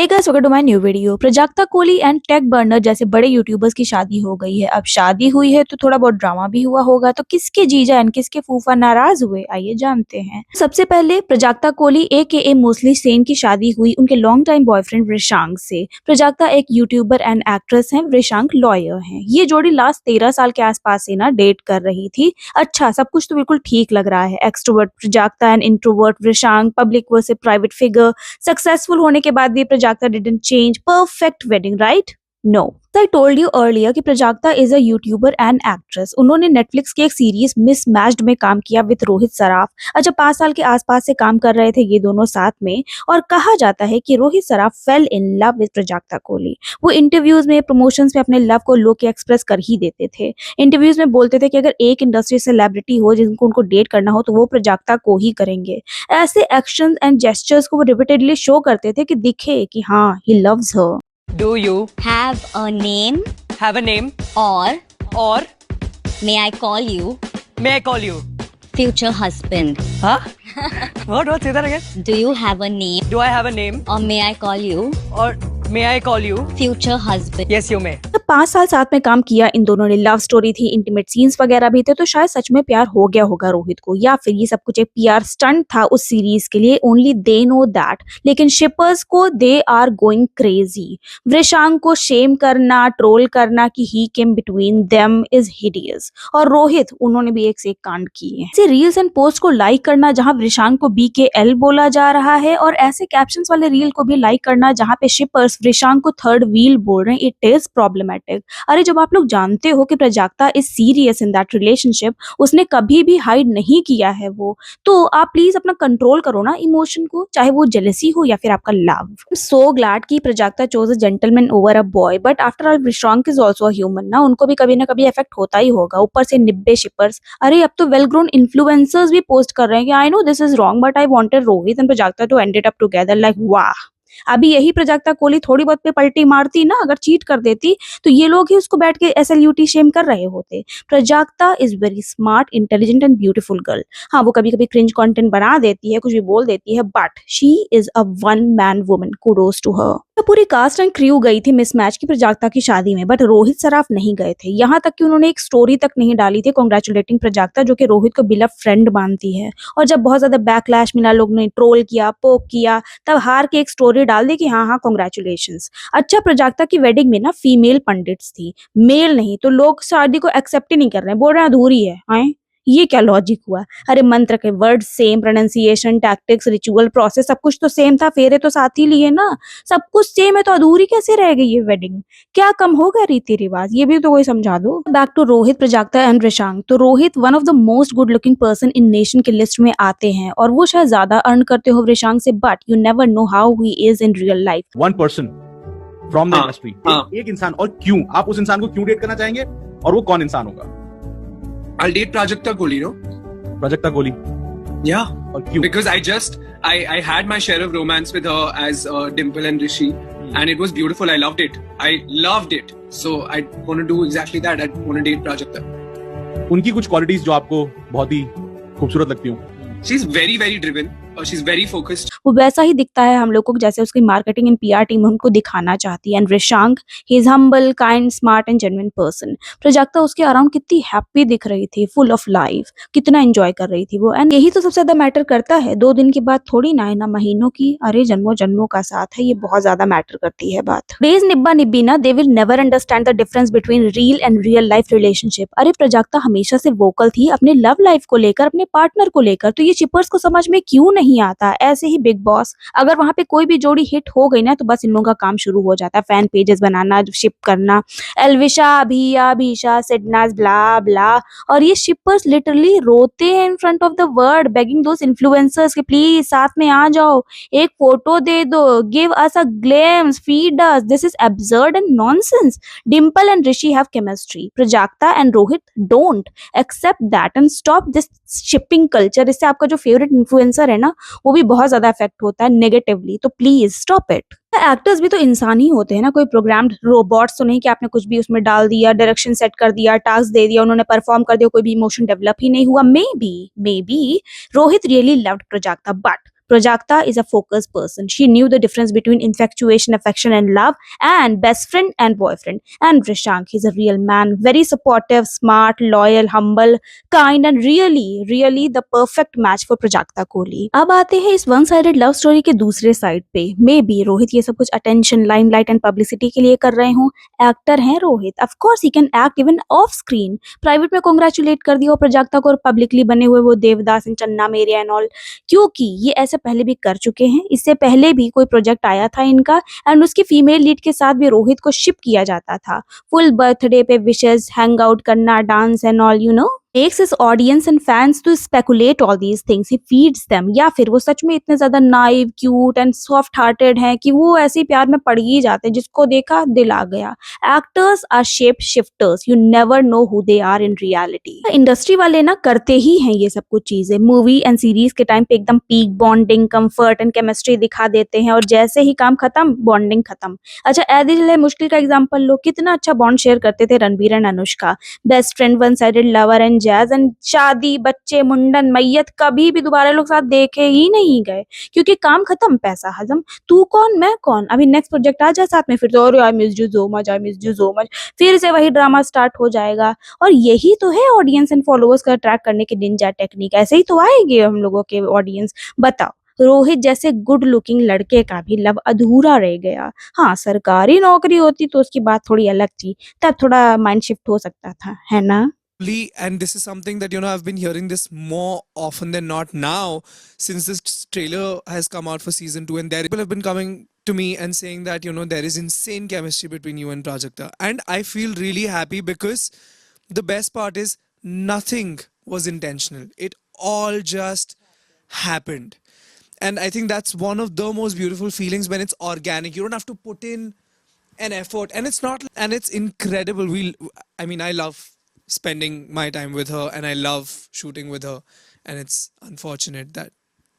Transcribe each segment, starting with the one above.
Hey guys, welcome to my new video। Prajakta Koli and Tech Burner जैसे बड़े YouTubers की शादी हो गई है। अब शादी हुई है तो थोड़ा बहुत ड्रामा भी हुआ होगा, तो किसके जीजा एंड किसके फूफा नाराज हुए, आइए जानते हैं। सबसे पहले प्रजाक्ता कोहली ए मोस्टली सेन की शादी हुई उनके लॉन्ग टाइम बॉयफ्रेंड वृषांक से। प्रजाक्ता एक यूट्यूबर एंड एक्ट्रेस हैं, वृषांक लॉयर हैं। ये जोड़ी लास्ट 13 साल के आसपास से ना डेट कर रही थी। अच्छा, सब कुछ तो बिल्कुल ठीक लग रहा है। Extrovert Prajakta and introvert Vrishank, public versus private figure. Successful होने के बाद भी Prajakta didn't change. Perfect wedding, right? No. So I told you earlier कि Prajakta is a YouTuber and actress. उन्होंने नेटफ्लिक्स की एक सीरीज मिसमैच्ड में काम किया विद रोहित सराफ। अच्छा, 5 साल के आसपास से काम कर रहे थे ये दोनों साथ में, और कहा जाता है कि Rohit Saraf fail in love with Prajakta Kohli. वो इंटरव्यूज में, प्रमोशंस में अपने लव को लोग एक्सप्रेस कर ही देते थे। इंटरव्यूज में बोलते थे कि अगर एक इंडस्ट्री सेलिब्रिटी हो जिनको उनको डेट करना हो तो वो प्रजाक्ता को ही करेंगे। ऐसे एक्शंस एंड जेस्चर्स को वो रिपीटेडली शो करते थे कि दिखे कि हाँ, he loves her. Do you Have a name have a name or or may I call you may I call you? future husband? Huh? What? Say that again. Do you have a name Do I have a name or may I call you or may I call you? future husband? Yes, you may. जब 5 साल साथ में काम किया इन दोनों ने, love story थी, intimate scenes वगैरह भी थे, तो शायद सच में प्यार हो गया होगा रोहित को, या फिर ये सब कुछ एक पीआर स्टंट था उस सीरीज के लिए। Only they know that. लेकिन शिपर्स को they are going crazy. Vrishank को शेम करना, ट्रोल करना कि ही केम बिटवीन देम इज हिडियस। और रोहित, उन्होंने भी एक से एक कांड किए। ऐसे रील्स एंड पोस्ट को लाइक करना जहां वृषांक को BKL बोला जा रहा है, और ऐसे कैप्शंस वाले रील को भी लाइक करना जहां पे शिपर्स वृषांक को थर्ड व्हील बोल रहे हैं, इट इज प्रॉब्लमेटिक। अरे, जब आप लोग जानते हो कि Prajakta is serious in that relationship, उसने कभी भी हाइड नहीं किया है वो, तो आप प्लीज अपना कंट्रोल करो ना इमोशन को, चाहे वो जेलसी हो या फिर आपका लव। सो ग्लैड कि Prajakta chose a gentleman over a boy, but after all Vrishank is also a human ना, उनको भी कभी ना कभी इफेक्ट होता ही होगा। ऊपर से निब्बे शिपर्स। अरे, अब तो वेल ग्रोन इन्फ्लुएंसर्स भी पोस्ट कर रहे हैं कि I know this is wrong but I wanted Rohit and Prajakta to end it up together. Like वाह। अभी यही प्रजाक्ता कोहली थोड़ी बहुत पे पलटी मारती ना, अगर चीट कर देती, तो ये लोग ही उसको बैठ के SLUT शेम कर रहे होते। Prajakta is very smart, intelligent and beautiful girl. हाँ, वो कभी कभी क्रिंज कंटेंट बना देती है, कुछ भी बोल देती है, but she is a one man woman. Kudos to her. तो पूरी कास्ट एंड क्रू गई थी मिसमैच की प्रजाक्ता की शादी में, बट रोहित सराफ नहीं गए थे। यहाँ तक कि उन्होंने एक स्टोरी तक नहीं डाली थी कांग्रेचुलेटिंग प्रजाक्ता, जो कि रोहित को बिलव फ्रेंड मानती है। और जब बहुत ज्यादा बैकलैश मिला, लोग ने ट्रोल किया, पोक किया, तब हार के एक स्टोरी डाल दी कि हाँ हाँ कांग्रेचुलेशंस। अच्छा, प्रजाक्ता की वेडिंग में ना फीमेल पंडित्स थी, मेल नहीं, तो लोग शादी को एक्सेप्ट ही नहीं कर रहे हैं, बोल रहे हैं अधूरी है। हैं? ये क्या लॉजिक हुआ? अरे, मंत्र के word same, pronunciation, tactics, ritual, process सब कुछ तो सेम था, फेरे तो साथ ही लिए ना, सब कुछ सेम है, तो अधूरी कैसे रह गई ये वेडिंग? क्या कम हो गया रीति रिवाज? ये भी तो कोई समझा दो। Back to Rohit, Prajakta and Vrishank. तो Rohit one of the most good looking person in nation के लिस्ट में आते हैं, और वो शायद ज्यादा अर्न करते हो वृषांक से, but you never know how he is in real life. One person from the हाँ, इंडस्ट्री, हाँ. एक इंसान, और क्यों आप उस इंसान को क्यों डेट करना चाहेंगे, और वो कौन इंसान होगा? I'll date Prajakta Kohli, no? Prajakta Kohli. Yeah. और क्यों? Because I had my share of romance with her as Dimple and Rishi, and it was beautiful. I loved it. I loved it. So I want to do exactly that. I want to date Prajakta. उनकी कुछ qualities जो आपको बहुत ही खूबसूरत लगती हो? She's very, very driven. She's very focused. वो वैसा ही दिखता है हम लोग को जैसे उसकी मार्केटिंग एंड PR टीम उनको दिखाना चाहती है। And Vrishank, he is humble, kind, smart and genuine person. Prajakta उसके अराउंड कितनी हैप्पी दिख रही थी, फुल ऑफ लाइफ, कितना एंजॉय कर रही थी वो। एंड यही तो सबसे ज्यादा मैटर करता है। 2 दिन की बात थोड़ी ना है, ना महीनों की, अरे जन्मों जन्मों का साथ है, ये बहुत ज्यादा मैटर करती है बात। डेज निब्बा निब्बी ना, they will never understand the difference between real and real life relationship. अरे, प्रजाक्ता हमेशा से वोकल थी अपने लव लाइफ को लेकर, अपने पार्टनर को लेकर, तो ये चिपर्स को समझ में क्यों नहीं आता? ऐसे ही बिग बॉस, अगर वहां पे कोई भी जोड़ी हिट हो गई ना, तो बस इन लोगों का काम शुरू हो जाता है, फैन पेजेस बनाना, शिप करना, एल्विशा, अभिया, भीशा, सिडनाज, ब्ला ब्ला। और ये शिपर्स लिटरली रोते हैं in front of the world, begging those influencers कि प्लीज साथ में आ जाओ, एक फोटो दे दो, give us a glimpse, feed us. This is absurd and nonsense. Dimple and Rishi have chemistry, Prajakta and Rohit don't. Accept that and stop this shipping culture. इससे आपका जो फेवरेट इन्फ्लुएंसर है ना, वो भी बहुत ज्यादा इफेक्ट होता है नेगेटिवली, तो प्लीज स्टॉप इट। एक्टर्स भी तो इंसान ही होते हैं ना, कोई प्रोग्राम्ड रोबोट्स तो नहीं कि आपने कुछ भी उसमें डाल दिया, डायरेक्शन सेट कर दिया, टास्क दे दिया, उन्होंने परफॉर्म कर दिया, कोई भी इमोशन डेवलप ही नहीं हुआ। May be Rohit really loved Prajakta, but Prajakta is a focused person. She knew the difference between infatuation, affection, and love, and best friend and boyfriend. And Rishank, he's a real man, very supportive, smart, loyal, humble, kind, and really the perfect match for Prajakta Kohli. अब आते हैं इस one sided love story के दूसरे side पे. May be Rohit ये सब कुछ अटेंशन, लाइमलाइट एंड पब्लिसिटी के लिए कर रहे हो. एक्टर हैं Rohit, of course he can act even of screen. Private में कांग्रेचुलेट कर दिया प्रजाक्ता को और पब्लिकली बने हुए वो देवदास एंड चन्ना मेरिया एंड ऑल, क्योंकि ये ऐसे पहले भी कर चुके हैं. इससे पहले भी कोई प्रोजेक्ट आया था इनका एंड उसकी फीमेल लीड के साथ भी रोहित को शिप किया जाता था. फुल बर्थडे पे विशेस, हैंग आउट करना, dance and all, you know, makes his audience and fans to speculate all these things. He feeds them. या फिर वो सच में इतने ज्यादा naive, cute and soft hearted हैं कि वो ऐसे ही प्यार में पड़ ही जाते हैं. जिसको देखा दिल आ गया. Actors are shape shifters. You never know who they are in reality. Industry वाले ना करते ही हैं ये सब कुछ चीजें. मूवी एंड सीरीज के टाइम पे एकदम peak bonding, comfort and chemistry दिखा देते हैं और जैसे ही काम खत्म, बॉन्डिंग खत्म. अच्छा, ऐ दिल है मुश्किल का एग्जाम्पल लो. कितना अच्छा बॉन्ड शेयर करते थे Ranbir and Anushka. Best friend, one sided lover and jazz and शादी, बच्चे, मुंडन, मैयत, कभी भी दोबारा लोग साथ देखे ही नहीं गए क्योंकि काम खत्म, पैसा हजम. तू कौन, मैं कौन, अभी नेक्स्ट प्रोजेक्ट आ जाए साथ में, फिर तो और I miss you so much, I miss you so much, फिर से वही ड्रामा स्टार्ट हो जाएगा. और यही तो है ऑडियंस एंड फॉलोअर्स का अट्रैक्ट करने की निंजा टेक्निक. ऐसे ही तो आएंगे हम लोगों के ऑडियंस. बताओ, रोहित जैसे गुड लुकिंग लड़के का भी लव अधूरा रह गया. हाँ, सरकारी नौकरी होती तो उसकी बात थोड़ी अलग थी, तब थोड़ा माइंड शिफ्ट हो सकता था, है ना. And this is something that I've been hearing this more often than not now, since this trailer has come out for season 2, and there people have been coming to me and saying that there is insane chemistry between you and Prajakta, and I feel really happy because the best part is nothing was intentional. It all just happened, and I think that's one of the most beautiful feelings when it's organic. You don't have to put in an effort, and it's incredible. I love spending my time with her and I love shooting with her, and it's unfortunate that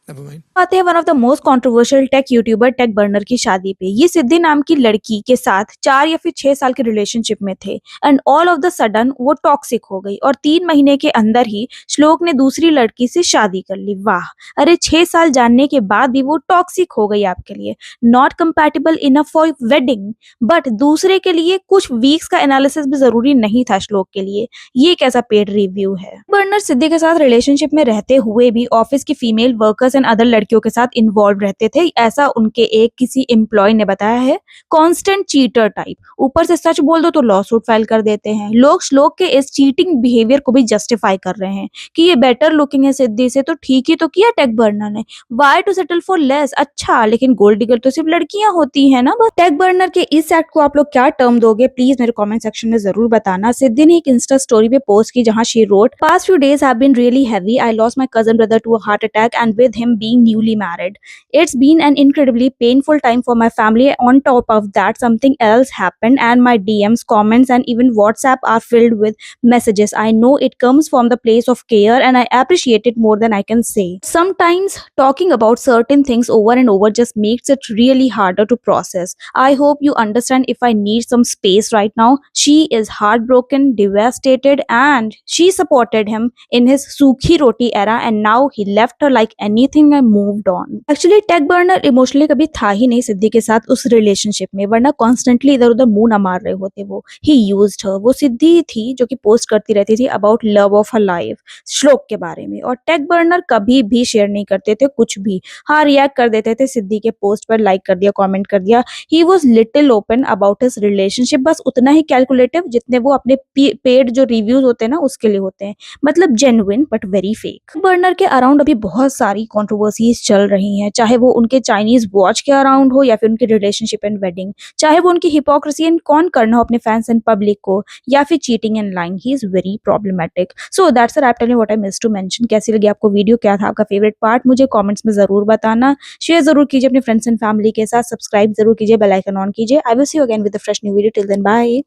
never mind. आते हैं one of the most controversial tech YouTuber Tech Burner की शादी पे. ये सिद्धि नाम की लड़की के साथ 4 या फिर 6 साल के रिलेशनशिप में थे and all of the sudden वो टॉक्सिक हो गई और 3 महीने के अंदर ही श्लोक ने दूसरी लड़की से शादी कर ली. वाह, अरे 6 साल जानने के बाद भी वो टॉक्सिक हो गई आपके लिए. Not compatible enough for wedding, but दूसरे के लिए कुछ वीक्स का एनालिसिस भी जरूरी नहीं था श्लोक के लिए. ये कैसा पेड रिव्यू है. बर्नर सिद्धि के साथ रिलेशनशिप में रहते हुए भी ऑफिस की फीमेल वर्कर्स एंड अदर लड़कियों के साथ इन्वॉल्व रहते थे, ऐसा उनके एक किसी एम्प्लॉय ने बताया है. Constant cheater type. ऊपर से सच बोल दो तो लॉ सूट फाइल कर देते हैं. लोग श्लोक के इस चीटिंग बिहेवियर को भी जस्टिफाई कर रहे हैं कि ये बेटर लुकिंग है सिद्धि से, तो ठीक ही तो किया टेक बर्नर ने. Why to settle for less. अच्छा, लेकिन गोल्ड डिगर तो सिर्फ लड़कियां होती है ना. बस टेक बर्नर के इस एक्ट को आप लोग क्या टर्म दोगे, प्लीज मेरे कॉमेंट सेक्शन में जरूर बताना. सिद्धि ने एक इंस्टा स्टोरी पे पोस्ट की जहां she wrote, past few days have been really heavy. I lost my cousin brother to a heart attack and with him being newly married, it's been an incredibly painful time for my family. On top of that, something else happened and my DMs, comments and even WhatsApp are filled with messages. I know it comes from the place of care and I appreciate it more than I can say. Sometimes talking about certain things over and over just makes it really harder to process. I hope you understand if I need some space right now. She is heartbroken, devastated, and she supported him in his Sukhi Roti era and now he left her like anything and moved on. Actually Tech Burner emotionally कभी था ही नहीं सिद्धि के साथ उस relationship में, वरना constantly इधर उधर मुंह न मार रहे होते वो. ही यूज्ड हर. वो सिद्धि थी जो कि पोस्ट करती रहती थी about love of her life, श्लोक के बारे में, और टेक बर्नर कभी भी शेयर नहीं करते थे कुछ भी. हाँ, रिएक्ट कर देते थे सिद्धि के पोस्ट पर, लाइक कर दिया, कमेंट कर दिया. He was little open about his relationship, बस उतना ही कैलकुलेटिव जितने वो अपने पेड जो रिव्यूज होते हैं ना उसके लिए होते हैं. मतलब genuine but very fake. Burner के अराउंड अभी बहुत सारी कंट्रोवर्सीज चल रही हैं, चाहे वो उनके चाइनीज वॉच के अराउंड हो या फिर उनकी रिलेशनशिप एंड वेडिंग, चाहे वो उनकी हिपोक्रेसी एंड कौन करना हो अपने फैंस एंड पब्लिक को, या फिर cheating and lying. He is very problematic. So that's a wrap. Tell me what I miss to mention. कैसी लगी आपको वीडियो, क्या था आपका फेवरेट पार्ट, मुझे कमेंट्स में जरूर बताना. शेयर जरूर कीजिए अपने फ्रेंड्स एंड फैमिली के साथ, सब्सक्राइब जरूर कीजिए, बेल आइकन ऑन कीजिए. I will see you again with a fresh new video. Till then bye.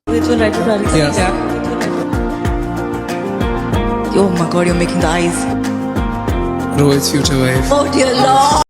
Oh my god, you're making the eyes. Rohit's future wife. Oh dear lord.